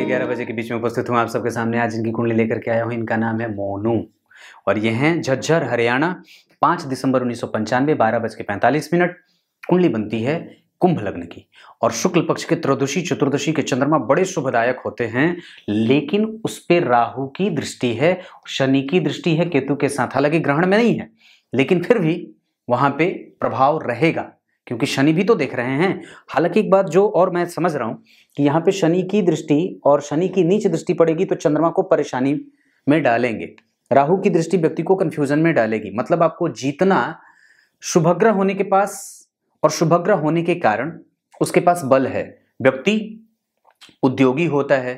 11 बजे के बीच में उपस्थित हूँ आप सबके सामने। आज इनकी कुंडली लेकर के आया हूँ। इनका नाम है मोनू और ये हैं झज्जर हरियाणा। 5 दिसंबर 1995 12:45 कुंडली बनती है कुंभ लग्न की और शुक्ल पक्ष के त्रयोदशी चतुर्दशी के चंद्रमा बड़े शुभदायक होते हैं, लेकिन उस पे राहु की दृष्टि है, शनि की दृष्टि है केतु के साथ। हालांकि ग्रहण में नहीं है, लेकिन फिर भी वहां पे प्रभाव रहेगा क्योंकि शनि भी तो देख रहे हैं। हालांकि एक बात जो और मैं समझ रहा हूं कि यहाँ पे शनि की दृष्टि और शनि की नीच दृष्टि पड़ेगी तो चंद्रमा को परेशानी में डालेंगे, राहु की दृष्टि व्यक्ति को कंफ्यूजन में डालेगी। मतलब आपको जीतना शुभग्रह होने के पास और शुभग्रह होने के कारण उसके पास बल है। व्यक्ति उद्योगी होता है,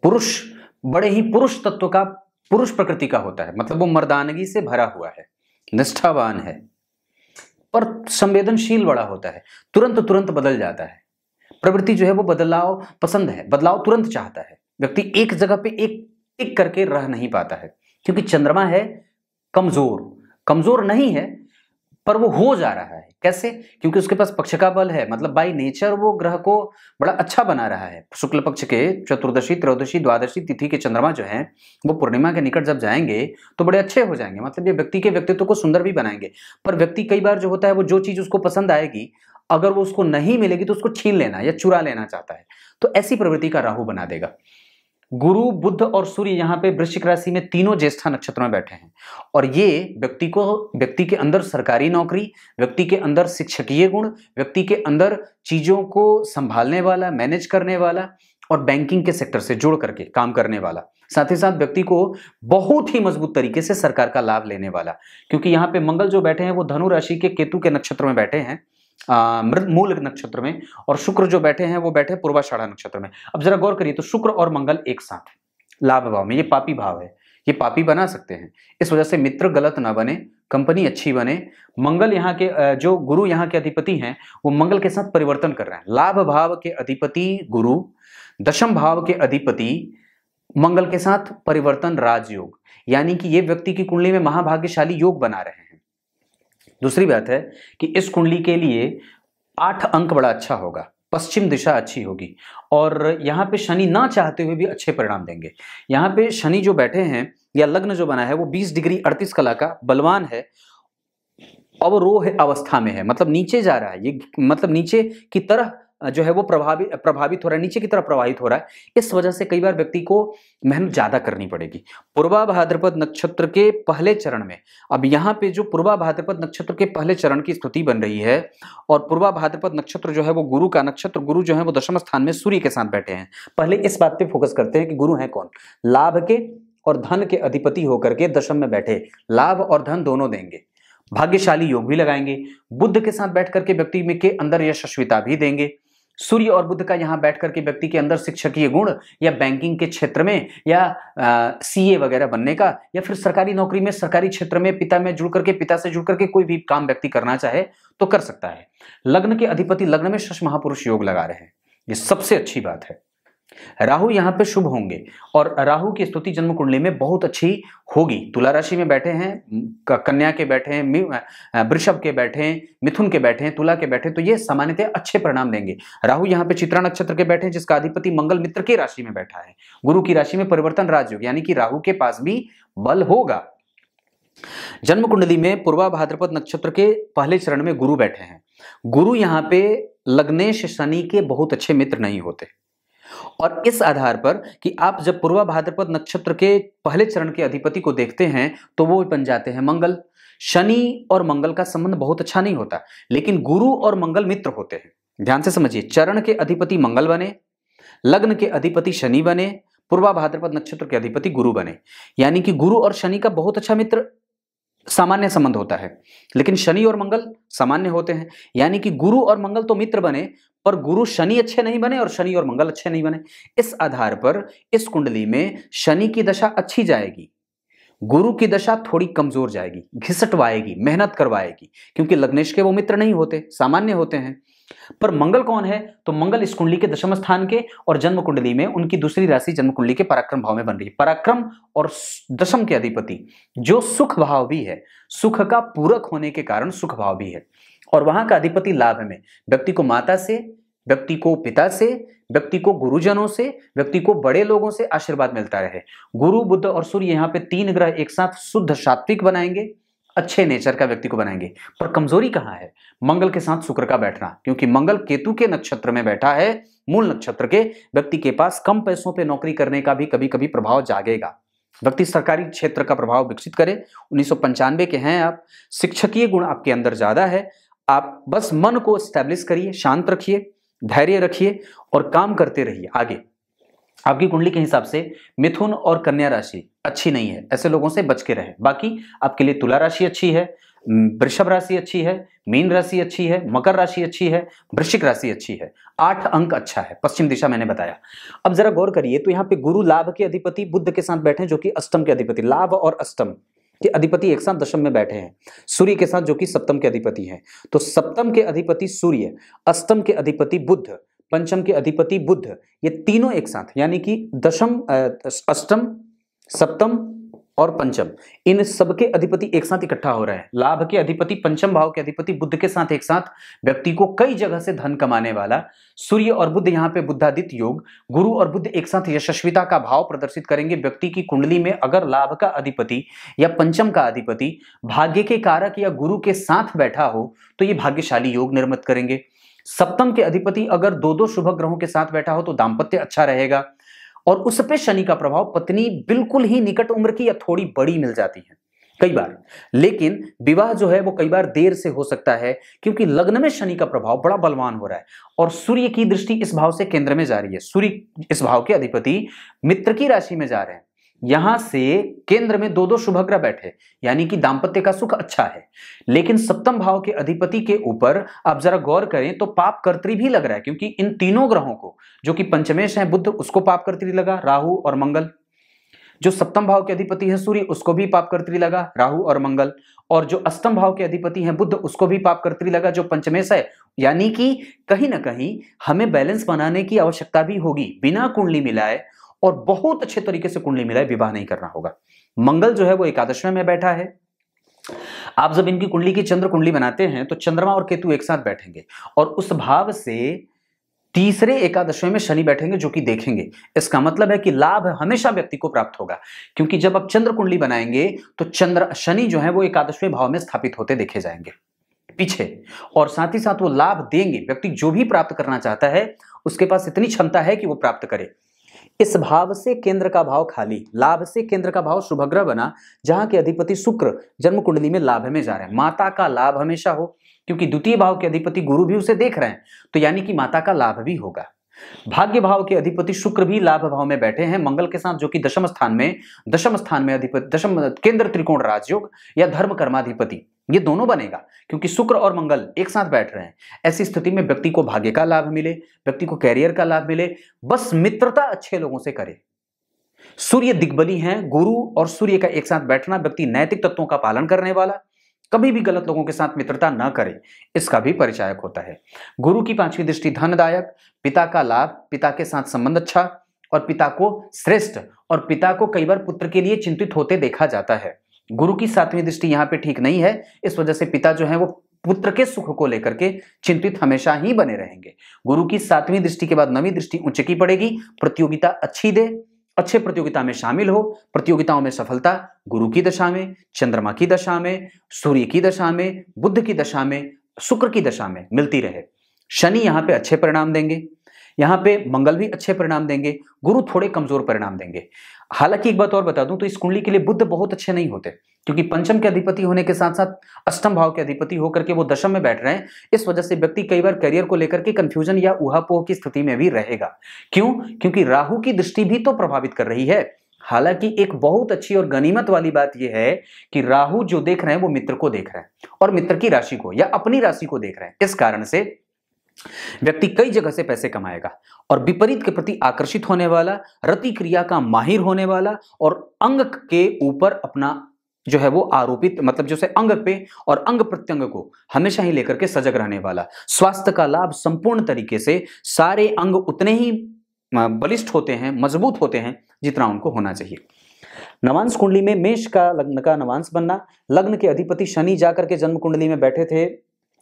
पुरुष बड़े ही पुरुष तत्व का, पुरुष प्रकृति का होता है। मतलब वो मर्दानगी से भरा हुआ है, निष्ठावान है, पर संवेदनशील बड़ा होता है, तुरंत तुरंत बदल जाता है। प्रवृत्ति जो है वो बदलाव पसंद है, बदलाव तुरंत चाहता है। व्यक्ति एक जगह पे एक टिक करके रह नहीं पाता है क्योंकि चंद्रमा है कमजोर, कमजोर नहीं है पर वो हो जा रहा है। कैसे? क्योंकि उसके पास पक्ष का बल है। मतलब बाय नेचर वो ग्रह को बड़ा अच्छा बना रहा है। शुक्ल पक्ष के चतुर्दशी त्रयोदशी द्वादशी तिथि के चंद्रमा जो हैं वो पूर्णिमा के निकट जब जाएंगे तो बड़े अच्छे हो जाएंगे। मतलब ये व्यक्ति के व्यक्तित्व को सुंदर भी बनाएंगे। पर व्यक्ति कई बार जो होता है वो जो चीज उसको पसंद आएगी अगर वो उसको नहीं मिलेगी तो उसको छीन लेना या चुरा लेना चाहता है, तो ऐसी प्रवृत्ति का राहु बना देगा। गुरु बुध और सूर्य यहाँ पे वृश्चिक राशि में तीनों ज्येष्ठा नक्षत्र में बैठे हैं और ये व्यक्ति के अंदर सरकारी नौकरी, व्यक्ति के अंदर शिक्षकीय गुण, व्यक्ति के अंदर चीजों को संभालने वाला, मैनेज करने वाला और बैंकिंग के सेक्टर से जुड़ करके काम करने वाला, साथ ही साथ व्यक्ति को बहुत ही मजबूत तरीके से सरकार का लाभ लेने वाला। क्योंकि यहाँ पे मंगल जो बैठे हैं वो धनु राशि के केतु के नक्षत्र में बैठे हैं, मृग मूल नक्षत्र में, और शुक्र जो बैठे हैं वो बैठे पूर्वाषाढ़ा नक्षत्र में। अब जरा गौर करिए तो शुक्र और मंगल एक साथ लाभ भाव में, ये पापी भाव है, ये पापी बना सकते हैं। इस वजह से मित्र गलत ना बने, कंपनी अच्छी बने। मंगल यहाँ के जो गुरु यहाँ के अधिपति हैं वो मंगल के साथ परिवर्तन कर रहे हैं। लाभ भाव के अधिपति गुरु, दशम भाव के अधिपति मंगल के साथ परिवर्तन राजयोग, यानी कि ये व्यक्ति की कुंडली में महाभाग्यशाली योग बना रहे हैं। दूसरी बात है कि इस कुंडली के लिए 8 अंक बड़ा अच्छा होगा, पश्चिम दिशा अच्छी होगी और यहाँ पे शनि ना चाहते हुए भी अच्छे परिणाम देंगे। यहाँ पे शनि जो बैठे हैं या लग्न जो बना है वो 20 डिग्री 38 कला का बलवान है, अवरोह अवस्था में है। मतलब नीचे जा रहा है ये, मतलब नीचे की तरह जो है वो प्रभावित हो रहा है, नीचे की तरफ प्रवाहित हो रहा है। इस वजह से कई बार व्यक्ति को मेहनत ज्यादा करनी पड़ेगी। पूर्वा भाद्रपद नक्षत्र के पहले चरण में, अब यहाँ पे जो पूर्वा भाद्रपद नक्षत्र के पहले चरण की स्थिति बन रही है और पूर्वा भाद्रपद नक्षत्र जो है वो गुरु का नक्षत्र, गुरु जो है वो दशम स्थान में सूर्य के साथ बैठे हैं। पहले इस बात पे फोकस करते हैं कि गुरु है कौन। लाभ के और धन के अधिपति होकर के दशम में बैठे, लाभ और धन दोनों देंगे, भाग्यशाली योग भी लगाएंगे। बुध के साथ बैठ करके व्यक्ति में के अंदर यशस्विता भी देंगे। सूर्य और बुध का यहां बैठ करके व्यक्ति के अंदर शिक्षकीय गुण या बैंकिंग के क्षेत्र में या सीए वगैरह बनने का, या फिर सरकारी नौकरी में, सरकारी क्षेत्र में पिता से जुड़ करके कोई भी काम व्यक्ति करना चाहे तो कर सकता है। लग्न के अधिपति लग्न में शश महापुरुष योग लगा रहे हैं, ये सबसे अच्छी बात है। राहु यहाँ पे शुभ होंगे और राहु की स्तुति जन्म कुंडली में बहुत अच्छी होगी। तुला राशि में बैठे हैं, कन्या के बैठे हैं, वृषभ के बैठे हैं, मिथुन के बैठे हैं, तुला के बैठे हैं, तो ये सामान्यतः अच्छे परिणाम देंगे। राहु यहाँ पे चित्रा नक्षत्र के बैठे हैं जिसका अधिपति मंगल मित्र की राशि में बैठा है। गुरु की राशि में परिवर्तन राजयोग, यानी कि राहु के पास भी बल होगा। जन्म कुंडली में पूर्वा भाद्रपद नक्षत्र के पहले चरण में गुरु बैठे हैं। गुरु यहाँ पे लग्नेश शनि के बहुत अच्छे मित्र नहीं होते और इस आधार पर कि आप जब पूर्वा भाद्रपद नक्षत्र के पहले चरण के अधिपति को देखते हैं तो वो बन जाते हैं मंगल। शनि और मंगल का संबंध बहुत अच्छा नहीं होता, लेकिन गुरु और मंगल मित्र होते हैं। ध्यान से समझिए, चरण के अधिपति मंगल बने, लग्न के अधिपति शनि बने, पूर्वा भाद्रपद नक्षत्र के अधिपति गुरु बने, यानी कि गुरु और शनि का बहुत अच्छा मित्र सामान्य संबंध होता है, लेकिन शनि और मंगल सामान्य होते हैं। यानी कि गुरु और मंगल तो मित्र बने पर गुरु शनि अच्छे नहीं बने और शनि और मंगल अच्छे नहीं बने। इस आधार पर इस कुंडली में शनि की दशा अच्छी जाएगी, गुरु की दशा थोड़ी कमजोर जाएगी, घिसटवाएगी, मेहनत करवाएगी, क्योंकि लग्नेश के वो मित्र नहीं होते, सामान्य होते हैं। पर मंगल कौन है? तो मंगल इस कुंडली के दशम स्थान के और जन्म कुंडली में उनकी दूसरी राशि जन्म कुंडली के पराक्रम भाव में बन रही है। पराक्रम और दशम के अधिपति जो सुख भाव भी है, सुख का पूरक होने के कारण सुख भाव भी है, और वहां का अधिपति लाभ में, व्यक्ति को माता से व्यक्ति को पिता से, व्यक्ति को गुरुजनों से, व्यक्ति को बड़े लोगों से आशीर्वाद मिलता रहे। गुरु, बुध और सूर्य यहाँ पे 3 ग्रह एक साथ शुद्ध सात्विक बनाएंगे, अच्छे नेचर का व्यक्ति को बनाएंगे। पर कमजोरी कहाँ है? मंगल के साथ शुक्र का बैठना, क्योंकि मंगल केतु के नक्षत्र में बैठा है, मूल नक्षत्र के। व्यक्ति के पास कम पैसों पे नौकरी करने का भी कभी कभी प्रभाव जागेगा। व्यक्ति सरकारी क्षेत्र का प्रभाव विकसित करे। 1995 के हैं आप, शिक्षकीय गुण आपके अंदर ज्यादा है। आप बस मन को स्टैब्लिश करिए, शांत रखिए, धैर्य रखिए और काम करते रहिए आगे। आपकी कुंडली के हिसाब से मिथुन और कन्या राशि अच्छी नहीं है, ऐसे लोगों से बच के रहें। बाकी आपके लिए तुला राशि अच्छी है, वृषभ राशि अच्छी है, मीन राशि अच्छी है, मकर राशि अच्छी है, वृश्चिक राशि अच्छी है। 8 अंक अच्छा है, पश्चिम दिशा मैंने बताया। अब जरा गौर करिए तो यहाँ पे गुरु लाभ के अधिपति बुध के साथ बैठे जो कि अष्टम के अधिपति, लाभ और अष्टम के अधिपति एक साथ दशम में बैठे हैं, सूर्य के साथ जो कि सप्तम के अधिपति हैं। तो सप्तम के अधिपति सूर्य, अष्टम के अधिपति बुध, पंचम के अधिपति बुध, ये तीनों एक साथ, यानी कि दशम, अष्टम, सप्तम और पंचम, इन सबके अधिपति एक साथ इकट्ठा हो रहे हैं। लाभ के अधिपति पंचम भाव के अधिपति बुध के साथ एक साथ व्यक्ति को कई जगह से धन कमाने वाला सूर्य और बुध, यहाँ पे बुधादित्य योग, गुरु और बुध एक साथ यशस्विता का भाव प्रदर्शित करेंगे। व्यक्ति की कुंडली में अगर लाभ का अधिपति या पंचम का अधिपति भाग्य के कारक या गुरु के साथ बैठा हो तो ये भाग्यशाली योग निर्मित करेंगे। सप्तम के अधिपति अगर 2 शुभ ग्रहों के साथ बैठा हो तो दाम्पत्य अच्छा रहेगा। और उस पे शनि का प्रभाव, पत्नी बिल्कुल ही निकट उम्र की या थोड़ी बड़ी मिल जाती है कई बार, लेकिन विवाह जो है वो कई बार देर से हो सकता है क्योंकि लग्न में शनि का प्रभाव बड़ा बलवान हो रहा है और सूर्य की दृष्टि इस भाव से केंद्र में जा रही है। सूर्य इस भाव के अधिपति मित्र की राशि में जा रहे हैं, यहां से केंद्र में 2 शुभ ग्रह बैठे, यानी कि दाम्पत्य का सुख अच्छा है। लेकिन सप्तम भाव के अधिपति के ऊपर आप जरा गौर करें तो पाप कर्त्री भी लग रहा है, क्योंकि इन तीनों ग्रहों को, जो कि पंचमेश है बुध, उसको पाप कर्त्री लगा, राहु और मंगल। जो सप्तम भाव के अधिपति है सूर्य, उसको भी पाप कर्त्री लगा, राहु और मंगल। और जो अष्टम भाव के अधिपति हैं बुध, उसको भी पाप कर्त्री लगा, जो पंचमेश है। यानी कि कहीं ना कहीं हमें बैलेंस बनाने की आवश्यकता भी होगी। बिना कुंडली मिलाए और बहुत अच्छे तरीके से कुंडली मिलाए विवाह नहीं करना होगा। मंगल जो है वो एकादशवें में बैठा है। आप जब इनकी कुंडली की चंद्र कुंडली बनाते हैं तो चंद्रमा और केतु एक साथ बैठेंगे और उस भाव से तीसरे एकादशवें में शनि बैठेंगे, जो कि देखेंगे। इसका मतलब है कि लाभ हमेशा व्यक्ति को प्राप्त होगा, क्योंकि जब आप चंद्र कुंडली बनाएंगे तो शनि जो है वो एकादशवें भाव में स्थापित होते देखे जाएंगे पीछे, और साथ ही साथ वो लाभ देंगे। व्यक्ति जो भी प्राप्त करना चाहता है उसके पास इतनी क्षमता है कि वो प्राप्त करे। इस भाव से केंद्र का भाव खाली, लाभ से केंद्र का भाव शुभ ग्रह बना, जहां के अधिपति शुक्र जन्म कुंडली में लाभ में जा रहे हैं। माता का लाभ हमेशा हो, क्योंकि द्वितीय भाव के अधिपति गुरु भी उसे देख रहे हैं, तो यानी कि माता का लाभ भी होगा। भाग्य भाव के अधिपति शुक्र भी लाभ भाव में बैठे हैं मंगल के साथ, जो कि दशम स्थान में अधिपति, दशम केंद्र त्रिकोण राजयोग या धर्म कर्माधिपति, ये दोनों बनेगा क्योंकि शुक्र और मंगल एक साथ बैठ रहे हैं। ऐसी स्थिति में व्यक्ति को भाग्य का लाभ मिले, व्यक्ति को कैरियर का लाभ मिले, बस मित्रता अच्छे लोगों से करे। सूर्य दिग्बली हैं, गुरु और सूर्य का एक साथ बैठना, व्यक्ति नैतिक तत्वों का पालन करने वाला, कभी भी गलत लोगों के साथ मित्रता न करे, इसका भी परिचायक होता है। गुरु की 5वीं दृष्टि धनदायक, पिता का लाभ, पिता के साथ संबंध अच्छा और पिता को श्रेष्ठ, और पिता को कई बार पुत्र के लिए चिंतित होते देखा जाता है। गुरु की 7वीं दृष्टि यहाँ पे ठीक नहीं है, इस वजह से पिता जो है वो पुत्र के सुख को लेकर के चिंतित हमेशा ही बने रहेंगे। गुरु की 7वीं दृष्टि के बाद 9वीं दृष्टि उच्च की पड़ेगी, प्रतियोगिता अच्छी दे, अच्छे प्रतियोगिता में शामिल हो, प्रतियोगिताओं में सफलता गुरु की दशा में, चंद्रमा की दशा में, सूर्य की दशा में, बुध की दशा में, शुक्र की दशा में मिलती रहे। शनि यहाँ पे अच्छे परिणाम देंगे, यहाँ पे मंगल भी अच्छे परिणाम देंगे, गुरु थोड़े कमजोर परिणाम देंगे। हालांकि एक बात और बता दूं तो इस कुंडली के लिए बुध बहुत अच्छे नहीं होते, क्योंकि पंचम के अधिपति होने के साथ साथ अष्टम भाव के अधिपति होकर के वो दशम में बैठ रहे हैं। इस वजह से व्यक्ति कई बार करियर को लेकर के कंफ्यूजन या ऊहापोह की स्थिति में भी रहेगा। क्यों? क्योंकि राहु की दृष्टि भी तो प्रभावित कर रही है। हालांकि एक बहुत अच्छी और गनीमत वाली बात यह है कि राहु जो देख रहे हैं वो मित्र को देख रहे हैं और मित्र की राशि को या अपनी राशि को देख रहे हैं। इस कारण से व्यक्ति कई जगह से पैसे कमाएगा और विपरीत के प्रति आकर्षित होने वाला, रति क्रिया का माहिर होने वाला और अंग के ऊपर अपना जो है वो आरोपित, मतलब जो से अंग पे और अंग प्रत्यंग को हमेशा ही लेकर के सजग रहने वाला। स्वास्थ्य का लाभ संपूर्ण तरीके से, सारे अंग उतने ही बलिष्ठ होते हैं, मजबूत होते हैं जितना उनको होना चाहिए। नवांश कुंडली में मेष का लग्न का नवांश बनना, लग्न के अधिपति शनि जाकर के जन्म कुंडली में बैठे थे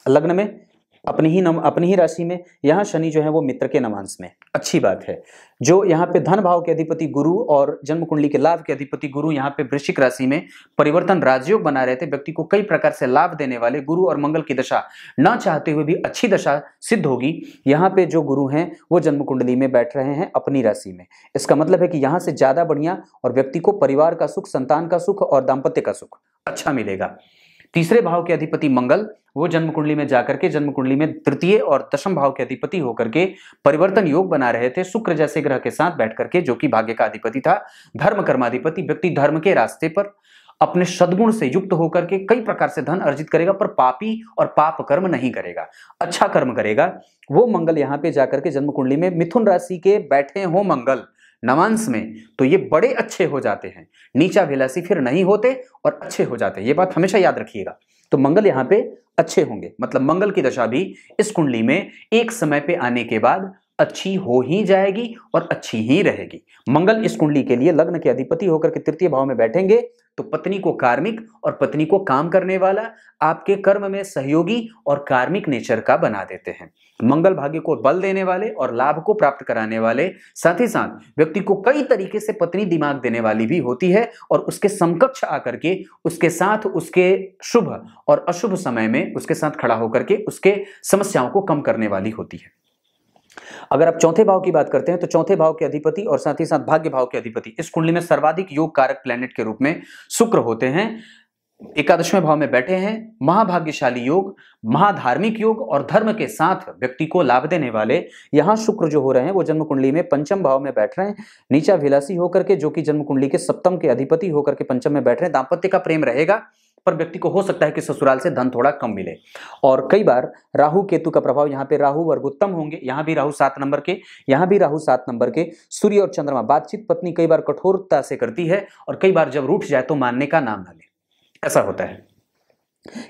लग्न में, अपनी ही राशि में। यहाँ शनि जो है वो मित्र के नवांश में, अच्छी बात है। जो यहाँ पे धन भाव के अधिपति गुरु और जन्म कुंडली के लाभ के अधिपति गुरु यहाँ पे वृश्चिक राशि में परिवर्तन राजयोग बना रहे थे। व्यक्ति को कई प्रकार से लाभ देने वाले गुरु और मंगल की दशा ना चाहते हुए भी अच्छी दशा सिद्ध होगी। यहाँ पे जो गुरु हैं वो जन्म कुंडली में बैठ रहे हैं अपनी राशि में। इसका मतलब है कि यहाँ से ज्यादा बढ़िया और व्यक्ति को परिवार का सुख, संतान का सुख और दाम्पत्य का सुख अच्छा मिलेगा। तीसरे भाव के अधिपति मंगल वो जन्म कुंडली में जाकर के जन्म कुंडली में तृतीय और दशम भाव के अधिपति होकर के परिवर्तन योग बना रहे थे शुक्र जैसे ग्रह के साथ बैठ करके, जो कि भाग्य का अधिपति था, धर्म कर्माधिपति। व्यक्ति धर्म के रास्ते पर अपने सद्गुण से युक्त होकर के कई प्रकार से धन अर्जित करेगा, पर पापी और पाप कर्म नहीं करेगा, अच्छा कर्म करेगा। वो मंगल यहाँ पे जाकर के जन्म कुंडली में मिथुन राशि के बैठे हो मंगल नवांश में, तो ये बड़े अच्छे हो जाते हैं, नीचा विलासी फिर नहीं होते और अच्छे हो जाते हैं। ये बात हमेशा याद रखिएगा। तो मंगल यहाँ पे अच्छे होंगे, मतलब मंगल की दशा भी इस कुंडली में एक समय पे आने के बाद अच्छी हो ही जाएगी और अच्छी ही रहेगी। मंगल इस कुंडली के लिए लग्न के अधिपति होकर के तृतीय भाव में बैठेंगे तो पत्नी को कार्मिक और पत्नी को काम करने वाला, आपके कर्म में सहयोगी और कार्मिक नेचर का बना देते हैं। मंगल भाग्य को बल देने वाले और लाभ को प्राप्त कराने वाले, साथ ही साथ व्यक्ति को कई तरीके से पत्नी दिमाग देने वाली भी होती है और उसके समकक्ष आकर के उसके साथ उसके शुभ और अशुभ समय में उसके साथ खड़ा होकर के उसके समस्याओं को कम करने वाली होती है। अगर आप चौथे भाव की बात करते हैं तो चौथे भाव के अधिपति और साथ ही साथ भाग्य भाव के अधिपति इस कुंडली में सर्वाधिक योग कारक प्लैनेट के रूप में शुक्र होते हैं। एकादशवें भाव में बैठे हैं, महाभाग्यशाली योग, महाधार्मिक योग और धर्म के साथ व्यक्ति को लाभ देने वाले यहाँ शुक्र जो हो रहे हैं वो जन्म कुंडली में पंचम भाव में बैठ रहे हैं, नीचा विलासी होकर के, जो कि जन्म कुंडली के सप्तम के अधिपति होकर के पंचम में बैठ रहे हैं। दाम्पत्य का प्रेम रहेगा, पर व्यक्ति को हो सकता है कि ससुराल से धन थोड़ा कम मिले। और कई बार राहु केतु का प्रभाव, यहाँ पे राहु वर्गोत्तम होंगे, यहाँ भी राहु 7 नंबर के, यहाँ भी राहु 7 नंबर के। सूर्य और चंद्रमा, बातचीत पत्नी कई बार कठोरता से करती है और कई बार जब रूठ जाए तो मानने का नाम ना ले, ऐसा होता है।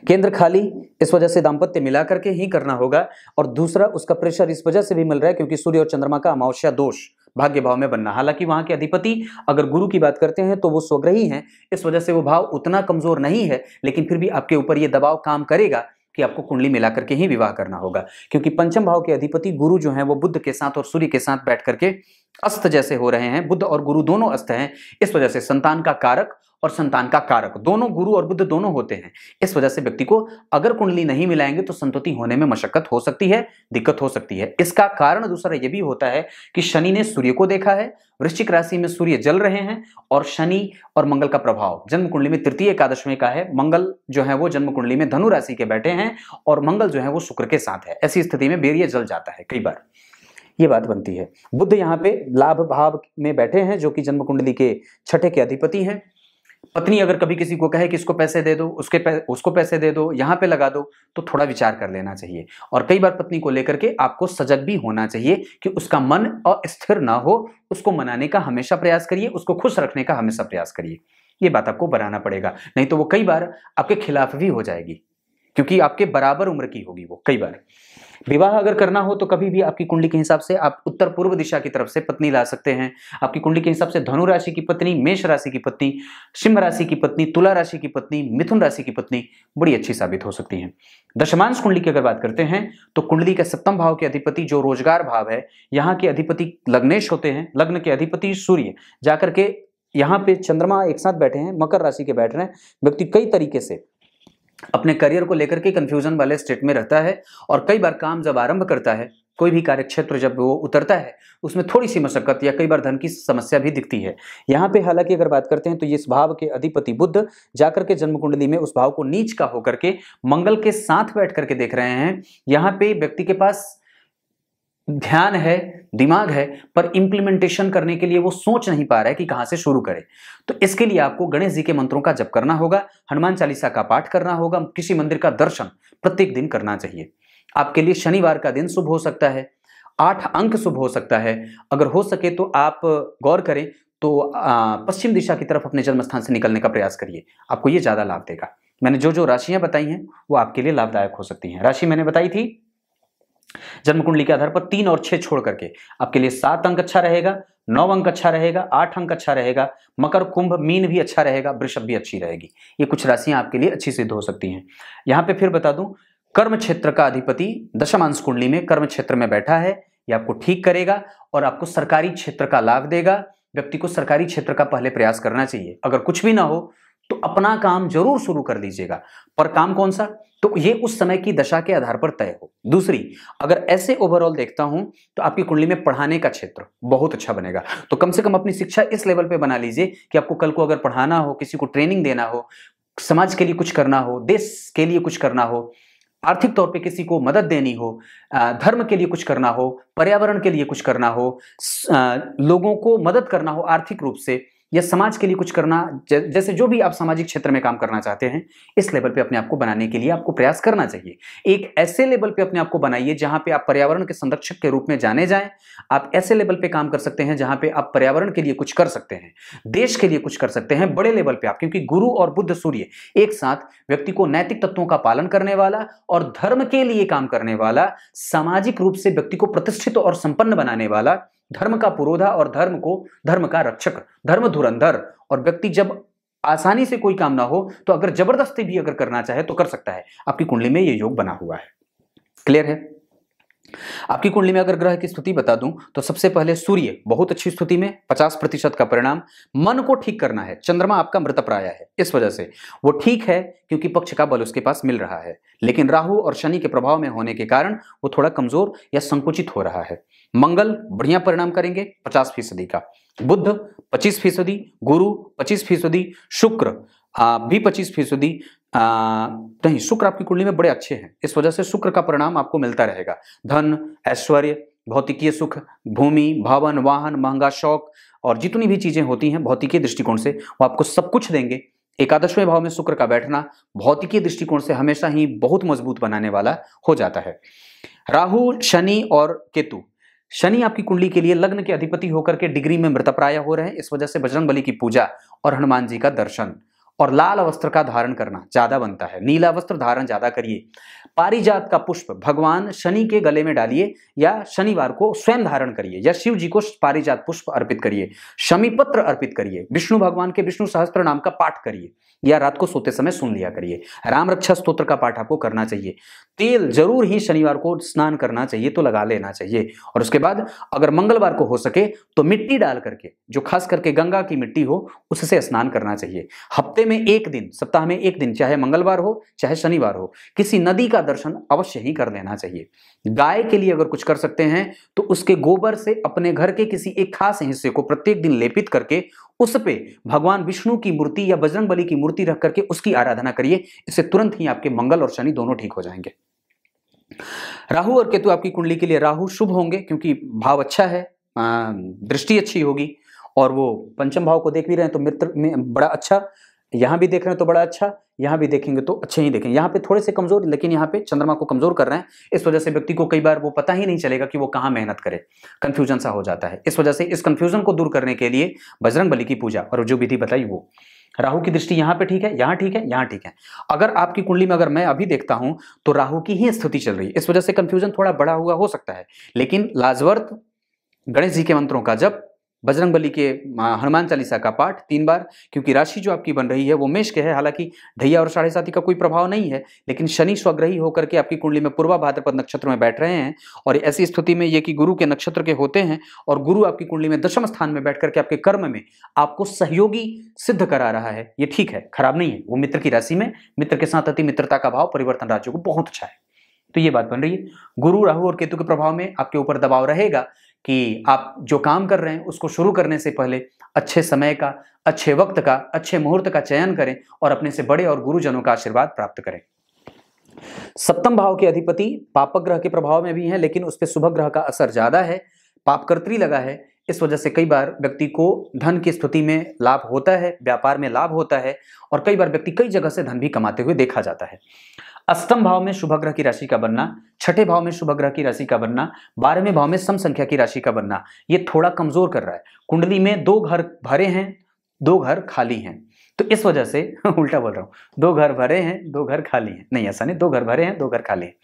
केंद्र खाली, इस वजह से दाम्पत्य मिला करके ही करना होगा। और दूसरा, उसका प्रेशर इस वजह से भी मिल रहा है क्योंकि सूर्य और चंद्रमा का अमावस्या दोष भाग्य भाव में बनना। हालांकि वहां के अधिपति अगर गुरु की बात करते हैं तो वो स्वग्रही हैं, इस वजह से वो भाव उतना कमजोर नहीं है, लेकिन फिर भी आपके ऊपर ये दबाव काम करेगा कि आपको कुंडली मिला करके ही विवाह करना होगा। क्योंकि पंचम भाव के अधिपति गुरु जो है वो बुध के साथ और सूर्य के साथ बैठ करके अस्त जैसे हो रहे हैं। बुध और गुरु दोनों अस्त हैं, इस वजह से संतान का कारक और संतान का कारक दोनों गुरु और बुध दोनों होते हैं। इस वजह से व्यक्ति को अगर कुंडली नहीं मिलाएंगे तो संतति होने में मशक्कत हो सकती है, दिक्कत हो सकती है। इसका कारण दूसरा यह भी होता है कि शनि ने सूर्य को देखा है, वृश्चिक राशि में सूर्य जल रहे हैं और शनि और मंगल का प्रभाव जन्म कुंडली में तृतीय एकादशवें का है। मंगल जो है वो जन्म कुंडली में धनु राशि के बैठे हैं और मंगल जो है वो शुक्र के साथ है। ऐसी स्थिति में वीर्य जल जाता है, कई बार ये बात बनती है। बुध यहाँ पे लाभ भाव में बैठे हैं, जो कि जन्म कुंडली के छठे के अधिपति हैं। पत्नी अगर कभी किसी को कहे कि इसको पैसे दे दो, उसको पैसे दे दो, यहाँ पे लगा दो, तो थोड़ा विचार कर लेना चाहिए। और कई बार पत्नी को लेकर के आपको सजग भी होना चाहिए कि उसका मन अस्थिर ना हो। उसको मनाने का हमेशा प्रयास करिए, उसको खुश रखने का हमेशा प्रयास करिए। ये बात आपको बनाना पड़ेगा, नहीं तो वो कई बार आपके खिलाफ भी हो जाएगी, क्योंकि आपके बराबर उम्र की होगी वो। कई बार विवाह अगर करना हो तो कभी भी आपकी कुंडली के हिसाब से आप उत्तर पूर्व दिशा की तरफ से पत्नी ला सकते हैं। आपकी कुंडली के हिसाब से धनु राशि की पत्नी, मेष राशि की पत्नी, सिंह राशि की पत्नी, तुला राशि की पत्नी, मिथुन राशि की पत्नी बड़ी अच्छी साबित हो सकती हैं। दशमांश कुंडली की अगर बात करते हैं तो कुंडली के सप्तम भाव के अधिपति जो रोजगार भाव है, यहाँ के अधिपति लग्नेश होते हैं। लग्न के अधिपति सूर्य जाकर के यहाँ पे चंद्रमा एक साथ बैठे हैं, मकर राशि के बैठ रहे हैं। व्यक्ति कई तरीके से अपने करियर को लेकर के कंफ्यूजन वाले स्टेट में रहता है और कई बार काम जब आरंभ करता है, कोई भी कार्य क्षेत्र जब वो उतरता है, उसमें थोड़ी सी मशक्कत या कई बार धन की समस्या भी दिखती है। यहाँ पे हालांकि अगर बात करते हैं तो ये इस भाव के अधिपति बुध जाकर के जन्म कुंडली में उस भाव को नीच का होकर के मंगल के साथ बैठ करके देख रहे हैं। यहाँ पे व्यक्ति के पास ध्यान है, दिमाग है, पर इंप्लीमेंटेशन करने के लिए वो सोच नहीं पा रहा है कि कहां से शुरू करे। तो इसके लिए आपको गणेश जी के मंत्रों का जप करना होगा, हनुमान चालीसा का पाठ करना होगा, किसी मंदिर का दर्शन प्रत्येक दिन करना चाहिए। आपके लिए शनिवार का दिन शुभ हो सकता है, 8 अंक शुभ हो सकता है। अगर हो सके तो आप गौर करें तो पश्चिम दिशा की तरफ अपने जन्म स्थान से निकलने का प्रयास करिए, आपको ये ज्यादा लाभ देगा। मैंने जो राशियां बताई हैं वो आपके लिए लाभदायक हो सकती हैं। राशि मैंने बताई थी जन्म कुंडली के आधार पर 3 और 6 छोड़ करके आपके लिए 7 अंक अच्छा रहेगा, 9 अंक अच्छा रहेगा, 8 अंक अच्छा रहेगा, मकर कुंभ मीन भी अच्छा रहेगा, वृषभ भी अच्छी रहेगी। ये कुछ राशियां आपके लिए अच्छी सिद्ध हो सकती हैं। यहाँ पे फिर बता दूं, कर्म क्षेत्र का अधिपति दशमांश कुंडली में कर्म क्षेत्र में बैठा है, ये आपको ठीक करेगा और आपको सरकारी क्षेत्र का लाभ देगा। व्यक्ति को सरकारी क्षेत्र का पहले प्रयास करना चाहिए। अगर कुछ भी ना हो तो अपना काम जरूर शुरू कर दीजिएगा, पर काम कौन सा, तो ये उस समय की दशा के आधार पर तय हो। दूसरी, अगर ऐसे ओवरऑल देखता हूं तो आपकी कुंडली में पढ़ाने का क्षेत्र बहुत अच्छा बनेगा। तो कम से कम अपनी शिक्षा इस लेवल पे बना लीजिए कि आपको कल को अगर पढ़ाना हो, किसी को ट्रेनिंग देना हो, समाज के लिए कुछ करना हो, देश के लिए कुछ करना हो, आर्थिक तौर पे किसी को मदद देनी हो, धर्म के लिए कुछ करना हो, पर्यावरण के लिए कुछ करना हो, लोगों को मदद करना हो आर्थिक रूप से, या समाज के लिए कुछ करना, जैसे जो भी आप सामाजिक क्षेत्र में काम करना चाहते हैं, इस लेवल पे अपने आप को बनाने के लिए आपको प्रयास करना चाहिए। एक ऐसे लेवल पे अपने आप को बनाइए जहां पे आप पर्यावरण के संरक्षक के रूप में जाने जाएं। आप ऐसे लेवल पे काम कर सकते हैं जहां पे आप पर्यावरण के लिए कुछ कर सकते हैं, देश के लिए कुछ कर सकते हैं, बड़े लेवल पे आप, क्योंकि गुरु और बुध सूर्य एक साथ व्यक्ति को नैतिक तत्वों का पालन करने वाला और धर्म के लिए काम करने वाला, सामाजिक रूप से व्यक्ति को प्रतिष्ठित और संपन्न बनाने वाला, धर्म का पुरोधा और धर्म का रक्षक, धर्म धुरंधर। और व्यक्ति जब आसानी से कोई काम ना हो तो अगर जबरदस्ती भी अगर करना चाहे तो कर सकता है। आपकी कुंडली में ये योग बना हुआ है। क्लियर है? आपकी कुंडली में अगर ग्रह की स्थिति बता दूं तो सबसे पहले सूर्य बहुत अच्छी स्थिति में, 50% का परिणाम। मन को ठीक करना है, चंद्रमा आपका मृतप्राय है, इस वजह से वो ठीक है क्योंकि पक्ष का बल उसके पास मिल रहा है, लेकिन राहु और शनि के प्रभाव में होने के कारण वो थोड़ा कमजोर या संकुचित हो रहा है। मंगल बढ़िया परिणाम करेंगे 50% का, बुध 25%, गुरु 25%, शुक्र भी 25%। नहीं, शुक्र आपकी कुंडली में बड़े अच्छे हैं, इस वजह से शुक्र का परिणाम आपको मिलता रहेगा। धन, ऐश्वर्य, भौतिकीय सुख, भूमि, भवन, वाहन, महंगा शौक और जितनी भी चीजें होती हैं भौतिकीय दृष्टिकोण से वो आपको सब कुछ देंगे। एकादशवें भाव में शुक्र का बैठना भौतिकीय दृष्टिकोण से हमेशा ही बहुत मजबूत बनाने वाला हो जाता है। राहु, शनि और केतु, शनि आपकी कुंडली के लिए लग्न के अधिपति होकर के डिग्री में मृतप्राय हो रहे हैं, इस वजह से बजरंगबली की पूजा और हनुमान जी का दर्शन और लाल वस्त्र का धारण करना ज्यादा बनता है। नीला वस्त्र धारण ज्यादा करिए। पारिजात का पुष्प भगवान शनि के गले में डालिए या शनिवार को स्वयं धारण करिए या शिव जी को पारिजात पुष्प अर्पित करिए, शमी पत्र अर्पित करिए, विष्णु भगवान के विष्णु सहस्त्र नाम का पाठ करिए या रात को सोते समय सुन लिया करिए। राम रक्षा स्तोत्र का पाठ आपको करना चाहिए। तेल जरूर ही शनिवार को स्नान करना चाहिए तो लगा लेना चाहिए। और उसके बाद अगर मंगलवार को हो सके तो मिट्टी डाल करके, जो खास करके गंगा की मिट्टी हो, उससे स्नान करना चाहिए। हफ्ते में एक दिन, सप्ताह में एक दिन, चाहे मंगलवार हो चाहे शनिवार हो, किसी नदी का दर्शन अवश्य ही कर लेना चाहिए। गाय के लिए अगर कुछ कर सकते हैं तो उसके गोबर से अपने घर के किसी एक खास हिस्से को प्रत्येक दिन लेपित करके उस पे भगवान विष्णु की मूर्ति या बजरंगबली की मूर्ति रख करके उसकी आराधना करिए। इससे तुरंत ही आपके मंगल और शनि दोनों ठीक हो जाएंगे। राहु और केतु आपकी कुंडली के लिए, राहु शुभ होंगे क्योंकि भाव अच्छा है, दृष्टि अच्छी होगी और वो पंचम भाव को देख भी रहे हैं तो मित्र में बड़ा अच्छा, यहां भी देख रहे हैं तो बड़ा अच्छा, यहां भी देखेंगे तो अच्छे ही देखेंगे। यहाँ पे थोड़े से कमजोर, लेकिन यहाँ पे चंद्रमा को कमजोर कर रहे हैं, इस वजह से व्यक्ति को कई बार वो पता ही नहीं चलेगा कि वो कहाँ मेहनत करे, कंफ्यूजन सा हो जाता है। इस वजह से इस कंफ्यूजन को दूर करने के लिए बजरंगबली की पूजा और जो विधि बताई वो। राहु की दृष्टि यहाँ पे ठीक है, यहाँ ठीक है, यहाँ ठीक है। अगर आपकी कुंडली में अगर मैं अभी देखता हूं तो राहु की ही स्थिति चल रही है, इस वजह से कंफ्यूजन थोड़ा बड़ा हुआ हो सकता है, लेकिन लाजवर्त गणेश जी के मंत्रों का जप, बजरंगबली के हनुमान चालीसा का पाठ 3 बार, क्योंकि राशि जो आपकी बन रही है वो मेष के है। हालांकि ढैया और साढ़े साथी का कोई प्रभाव नहीं है, लेकिन शनि स्वग्रही होकर के आपकी कुंडली में पूर्वा भाद्रपद नक्षत्र में बैठ रहे हैं और ऐसी स्थिति में ये कि गुरु के नक्षत्र के होते हैं और गुरु आपकी कुंडली में दशम स्थान में बैठ करके आपके कर्म में आपको सहयोगी सिद्ध करा रहा है। ये ठीक है, खराब नहीं है। वो मित्र की राशि में, मित्र के साथ अति मित्रता का भाव परिवर्तन राज्यों को बहुत अच्छा है, तो ये बात बन रही है। गुरु, राहु और केतु के प्रभाव में आपके ऊपर दबाव रहेगा कि आप जो काम कर रहे हैं उसको शुरू करने से पहले अच्छे समय का, अच्छे वक्त का, अच्छे मुहूर्त का चयन करें और अपने से बड़े और गुरुजनों का आशीर्वाद प्राप्त करें। सप्तम भाव के अधिपति पापक ग्रह के प्रभाव में भी है, लेकिन उस पर शुभ ग्रह का असर ज्यादा है, पापकर्त्री लगा है। इस वजह से कई बार व्यक्ति को धन की स्थिति में लाभ होता है, व्यापार में लाभ होता है और कई बार व्यक्ति कई जगह से धन भी कमाते हुए देखा जाता है। अष्टम भाव में शुभ ग्रह की राशि का बनना, छठे भाव में शुभ ग्रह की राशि का बनना, 12वें भाव में सम संख्या की राशि का बनना, ये थोड़ा कमजोर कर रहा है। कुंडली में 2 घर भरे हैं, 2 घर खाली हैं, तो इस वजह से उल्टा बोल रहा हूं, 2 घर भरे हैं, 2 घर खाली हैं, नहीं ऐसा नहीं, 2 घर भरे हैं, 2 घर खाली हैं।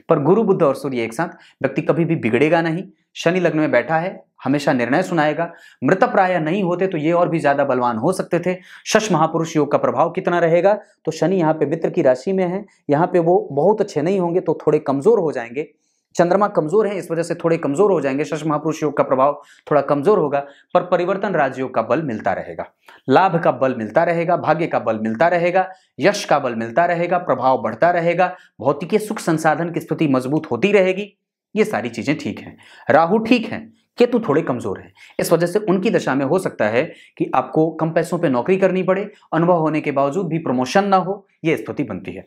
पर गुरु, बुध और सूर्य एक साथ, व्यक्ति कभी भी बिगड़ेगा नहीं, शनि लग्न में बैठा है, हमेशा निर्णय सुनाएगा। मृतप्राय नहीं होते तो ये और भी ज्यादा बलवान हो सकते थे। शश महापुरुष योग का प्रभाव कितना रहेगा, तो शनि यहाँ पे मित्र की राशि में है, यहाँ पे वो बहुत अच्छे नहीं होंगे तो थोड़े कमजोर हो जाएंगे। चंद्रमा कमजोर है, इस वजह से थोड़े कमजोर हो जाएंगे। शश महापुरुष योग का प्रभाव थोड़ा कमजोर होगा, पर परिवर्तन राजयोग का बल मिलता रहेगा, लाभ का बल मिलता रहेगा, भाग्य का बल मिलता रहेगा, यश का बल मिलता रहेगा, प्रभाव बढ़ता रहेगा, भौतिक सुख संसाधन की स्थिति मजबूत होती रहेगी। ये सारी चीजें ठीक हैं। राहु ठीक है, केतु थोड़े कमजोर हैं, इस वजह से उनकी दशा में हो सकता है कि आपको कम पैसों पे नौकरी करनी पड़े, अनुभव होने के बावजूद भी प्रमोशन ना हो, यह स्थिति बनती है।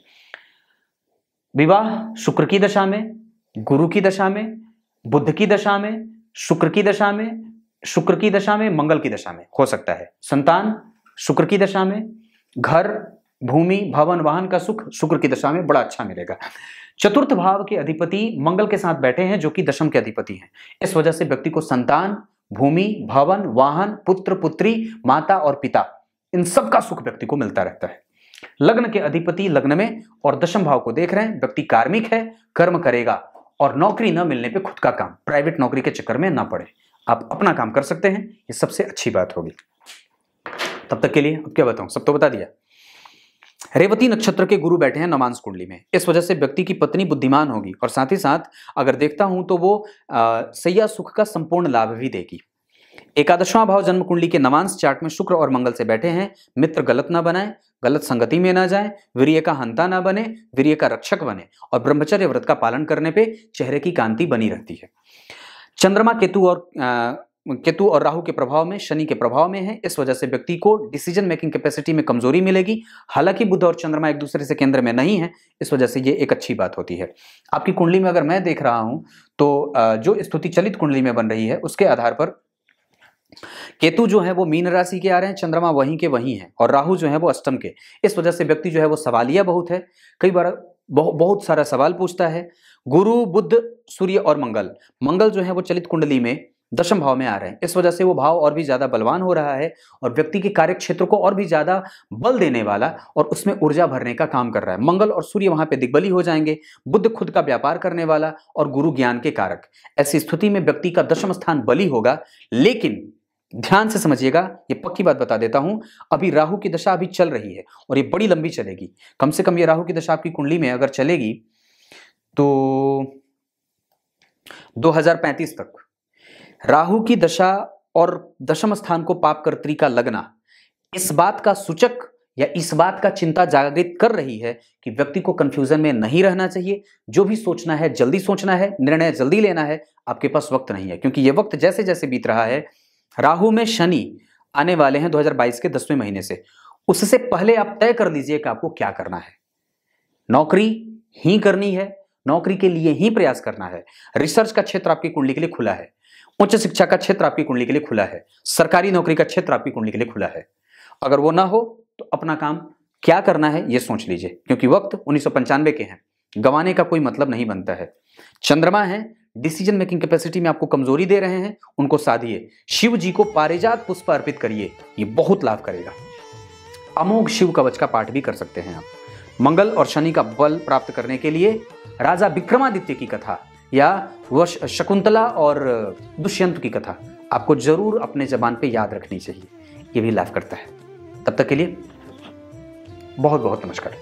विवाह शुक्र की दशा में, गुरु की दशा में, बुध की दशा में, शुक्र की दशा में, शुक्र की दशा में, मंगल की दशा में हो सकता है। संतान शुक्र की दशा में, घर भूमि भवन वाहन का सुख शुक्र की दशा में बड़ा अच्छा मिलेगा। चतुर्थ भाव के अधिपति मंगल के साथ बैठे हैं जो कि दशम के अधिपति हैं, इस वजह से व्यक्ति को संतान, भूमि भवन वाहन, पुत्र पुत्री, माता और पिता, इन सब का सुख व्यक्ति को मिलता रहता है। लग्न के अधिपति लग्न में और दशम भाव को देख रहे हैं, व्यक्ति कार्मिक है, कर्म करेगा और नौकरी न मिलने पे खुद का काम, प्राइवेट नौकरी के चक्कर में ना पड़े, आप अपना काम कर सकते हैं, ये सबसे अच्छी बात होगी। तब तक के लिए अब क्या बताऊं, सब तो बता दिया। रेवती नक्षत्र के गुरु बैठे हैं नवांश कुंडली में, इस वजह से व्यक्ति की पत्नी बुद्धिमान होगी और साथ ही साथ अगर देखता हूं तो वो सैया सुख का संपूर्ण लाभ भी देगी। एकादशवां भाव जन्म कुंडली के नवांश चार्ट में शुक्र और मंगल से बैठे हैं। मित्र गलत ना बनाए, गलत संगति में ना जाए, वीर्य का हंता ना बने, वीर्य का रक्षक बने और ब्रह्मचर्य व्रत का पालन करने पे चेहरे की कांति बनी रहती है। चंद्रमा केतु और राहु के प्रभाव में, शनि के प्रभाव में है, इस वजह से व्यक्ति को डिसीजन मेकिंग कैपेसिटी में कमजोरी मिलेगी। हालांकि बुध और चंद्रमा एक दूसरे से केंद्र में नहीं है, इस वजह से ये एक अच्छी बात होती है। आपकी कुंडली में अगर मैं देख रहा हूं तो जो स्तुति चलित कुंडली में बन रही है उसके आधार पर केतु जो है वो मीन राशि के आ रहे हैं, चंद्रमा वहीं के वहीं है और राहु जो है वो अष्टम के, इस वजह से व्यक्ति जो है वो सवालिया बहुत है, कई बार बहुत सारा सवाल पूछता है। गुरु बुध सूर्य और मंगल जो है वो चलित कुंडली में दशम भाव में आ रहे हैं, इस वजह से वो भाव और भी ज्यादा बलवान हो रहा है और व्यक्ति के कार्य क्षेत्र को और भी ज्यादा बल देने वाला और उसमें ऊर्जा भरने का काम कर रहा है। मंगल और सूर्य वहां पे दिग्बली हो जाएंगे, बुध खुद का व्यापार करने वाला और गुरु ज्ञान के कारक। ऐसी स्थिति में व्यक्ति का दशम स्थान बली होगा, लेकिन ध्यान से समझिएगा, ये पक्की बात बता देता हूं, अभी राहु की दशा अभी चल रही है और ये बड़ी लंबी चलेगी। कम से कम ये राहु की दशा आपकी कुंडली में अगर चलेगी तो 2035 तक। राहु की दशा और दशम स्थान को पाप कर्त्री का लगना इस बात का सूचक या इस बात का चिंता जागृत कर रही है कि व्यक्ति को कंफ्यूजन में नहीं रहना चाहिए। जो भी सोचना है जल्दी सोचना है, निर्णय जल्दी लेना है, आपके पास वक्त नहीं है, क्योंकि ये वक्त जैसे जैसे बीत रहा है, राहु में शनि आने वाले हैं 2022 के 10वें महीने से, उससे पहले आप तय कर लीजिए कि आपको क्या करना है। नौकरी ही करनी है, नौकरी के लिए ही प्रयास करना है। रिसर्च का क्षेत्र आपकी कुंडली के लिए खुला है, उच्च शिक्षा का क्षेत्र आपकी कुंडली के लिए खुला है, सरकारी नौकरी का क्षेत्र आपकी कुंडली के लिए खुला है। अगर वो ना हो तो अपना काम क्या करना है ये सोच लीजिए, क्योंकि वक्त 1995 के हैं, गंवाने का कोई मतलब नहीं बनता है। चंद्रमा है, डिसीजन मेकिंग कैपेसिटी में आपको कमजोरी दे रहे हैं, उनको साधिए। शिव जी को पारिजात पुष्प अर्पित करिए, ये बहुत लाभ करेगा। अमोघ शिव कवच का पाठ भी कर सकते हैं आप। मंगल और शनि का बल प्राप्त करने के लिए राजा विक्रमादित्य की कथा या शकुंतला और दुष्यंत की कथा आपको जरूर अपने जबान पे याद रखनी चाहिए, ये भी लाभ करता है। तब तक के लिए बहुत बहुत नमस्कार।